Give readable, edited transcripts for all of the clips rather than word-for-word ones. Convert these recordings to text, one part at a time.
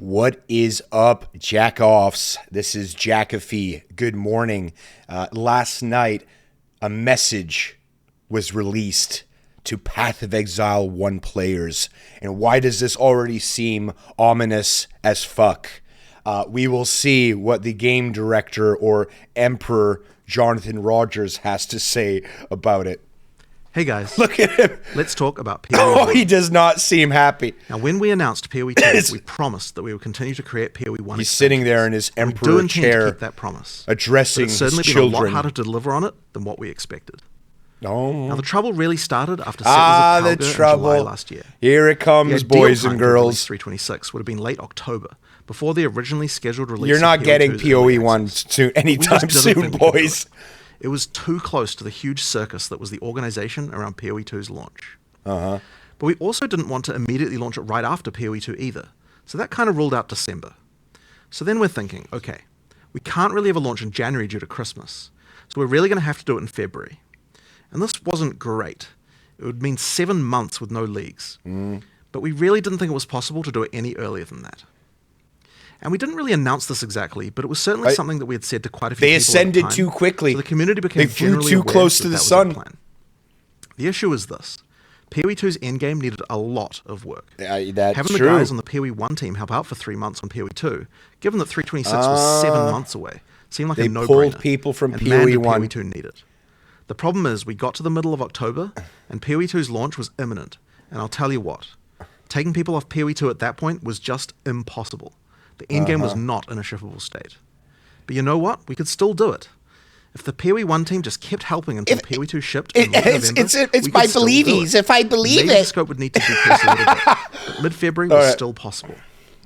What is up, jack-offs? This is Jackafee. Good morning. Last night, a message was released to Path of Exile 1 players. And why does this already seem ominous as fuck? We will see what the game director or Emperor Jonathan Rogers has to say about it. Hey guys, look at him. Let's talk about POE. Oh, he does not seem happy. Now, when we announced POE 2, we promised that we would continue to create POE 1. He's sitting there in his Emperor we do intend chair, to keep that promise, addressing but it's certainly his been children. a lot harder to deliver on it than what we expected. Oh. Now, the trouble really started after settlers of Calgary in July last year. Here it comes, boys and girls. 326 would have been late October, before the originally scheduled release. You're not of getting POE 1 soon, anytime soon, boys. It was too close to the huge circus that was the organization around POE 2's launch. But we also didn't want to immediately launch it right after POE 2 either. So that kind of ruled out December. So then we're thinking, okay, we can't really have a launch in January due to Christmas. So we're really going to have to do it in February. And this wasn't great. It would mean 7 months with no leagues. But we really didn't think it was possible to do it any earlier than that. And we didn't really announce this exactly, but it was certainly something that we had said to quite a few people. They ascended at the time, too quickly. So the community became generally too aware close to that the that was sun. our plan. The issue is this. POE 2's endgame needed a lot of work. That's Having true. the guys on the POE 1 team help out for 3 months on POE 2, given that 326 was 7 months away, seemed like a no-brainer. They pulled people from and POE man, did 1. POE 2 need it. The problem is we got to the middle of October, and POE 2's launch was imminent. And I'll tell you what, taking people off POE 2 at that point was just impossible. The endgame was not in a shippable state. But you know what? We could still do it. If the POE 1 team just kept helping until POE 2 shipped in late November, it's my believies. If I believe Maybe it. the scope would need to decrease a little bit. But mid-February was still possible.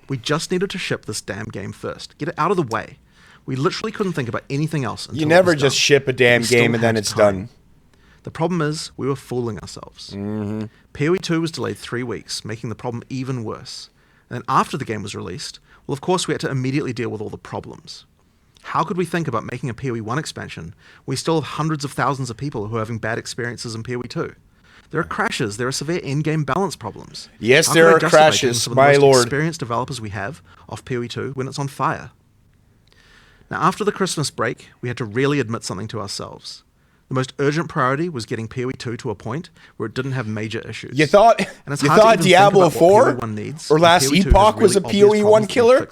We just needed to ship this damn game first. Get it out of the way. We literally couldn't think about anything else until You never it was just done. ship a damn We still game and then had it's time. done. The problem is, we were fooling ourselves. POE 2 was delayed 3 weeks, making the problem even worse. And then after the game was released, well, of course, we had to immediately deal with all the problems. How could we think about making a POE 1 expansion when we still have hundreds of thousands of people who are having bad experiences in POE 2? There are crashes. There are severe in-game balance problems. Yes, How there could I are justify crashes, getting some of my the most lord. experienced developers we have off POE 2 when it's on fire? Now, after the Christmas break, we had to really admit something to ourselves. The most urgent priority was getting POE 2 to a point where it didn't have major issues. You thought Diablo 4 or Last Epoch was a POE 1 killer?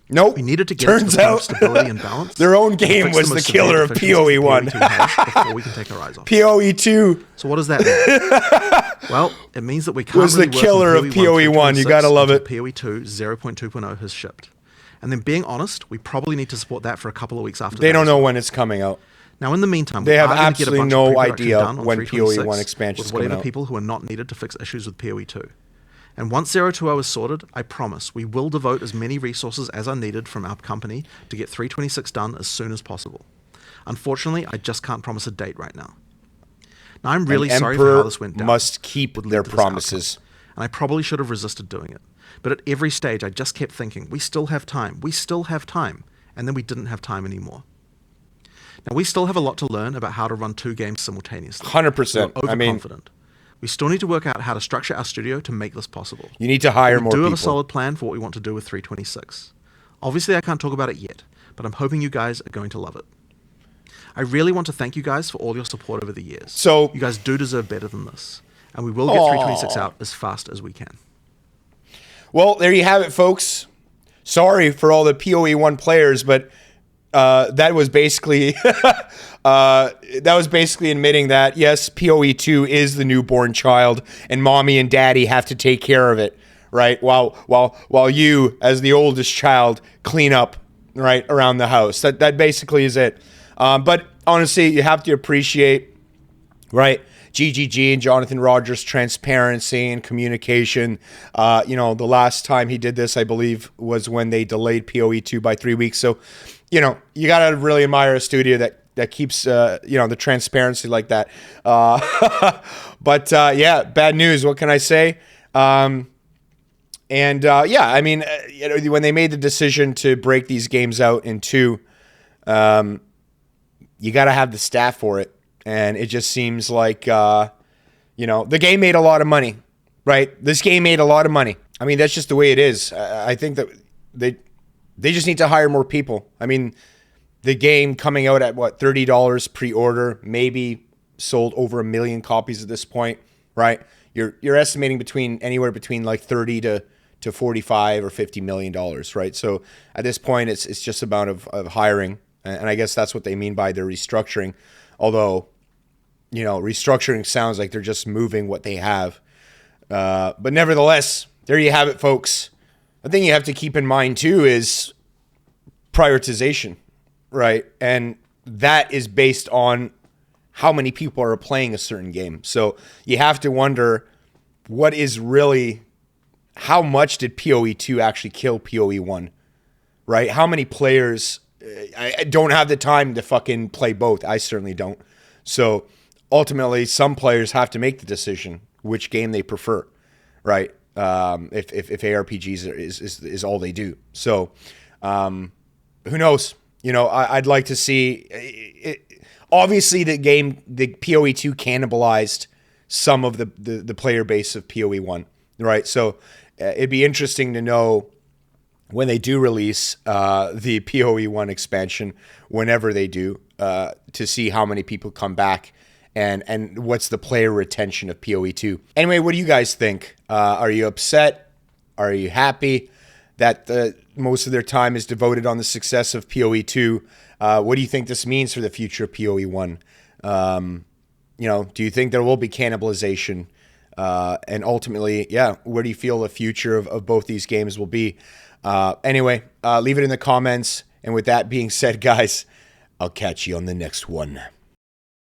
Nope. We needed to get Turns to the point of out stability and balance. their own game was the killer of POE 1. Before we can take our eyes off. POE 2 So what does that mean? Well, it means that we can't was really the killer of POE 1. You gotta love it. POE 2 0.2.0 has shipped. And then being honest, we probably need to support that for a couple of weeks after They that. don't know when it's coming out. Now, in the meantime, They have we are going to get a absolutely bunch no of pre-production idea done on when 326 POE 1 expansion is with coming whatever out. people who are not needed to fix issues with POE 2. And once 020 is sorted, I promise we will devote as many resources as are needed from our company to get 326 done as soon as possible. Unfortunately, I just can't promise a date right now. Now, I'm really sorry for how this went down. Must keep their promises. And I probably should have resisted doing it. But at every stage, I just kept thinking, we still have time. We still have time. And then we didn't have time anymore. Now, we still have a lot to learn about how to run 2 games simultaneously. 100%. We're overconfident. We still need to work out how to structure our studio to make this possible. You need to hire more people. We do have a solid plan for what we want to do with 326. Obviously, I can't talk about it yet, but I'm hoping you guys are going to love it. I really want to thank you guys for all your support over the years. So you guys do deserve better than this, and we will get 326 out as fast as we can. Well, there you have it, folks. Sorry for all the POE 1 players, but that was basically admitting that yes, POE 2 is the newborn child, and mommy and daddy have to take care of it, right? While you, as the oldest child, clean up right around the house. That basically is it. But honestly, you have to appreciate, right, GGG and Jonathan Rogers' transparency and communication. The last time he did this, I believe, was when they delayed POE 2 by 3 weeks. So, you got to really admire a studio that keeps, the transparency like that. But bad news. What can I say? When they made the decision to break these games out in 2, you got to have the staff for it. And it just seems like, the game made a lot of money, right? This game made a lot of money. I mean, that's just the way it is. I think that they just need to hire more people. I mean, the game coming out at what, $30 pre-order, maybe sold over 1 million copies at this point, right? You're estimating anywhere between like 30 to 45 or 50 million dollars, right? So at this point, it's just about of hiring, and I guess that's what they mean by their restructuring. Although, restructuring sounds like they're just moving what they have, but nevertheless, there you have it, folks. The thing you have to keep in mind too is prioritization, right? And that is based on how many people are playing a certain game. So you have to wonder how much did PoE 2 actually kill PoE 1, right? How many players? I don't have the time to fucking play both. I certainly don't. So ultimately, some players have to make the decision which game they prefer, right? If ARPGs is all they do. So who knows? I'd like to see it. Obviously, the PoE 2 cannibalized some of the player base of PoE 1, right? So it'd be interesting to know when they do release the PoE 1 expansion, whenever they do, to see how many people come back and what's the player retention of PoE 2. Anyway, what do you guys think? Are you upset? Are you happy that most of their time is devoted on the success of PoE 2? What do you think this means for the future of PoE 1? Do you think there will be cannibalization? And ultimately, where do you feel the future of both these games will be? Anyway, leave it in the comments. And with that being said, guys, I'll catch you on the next one.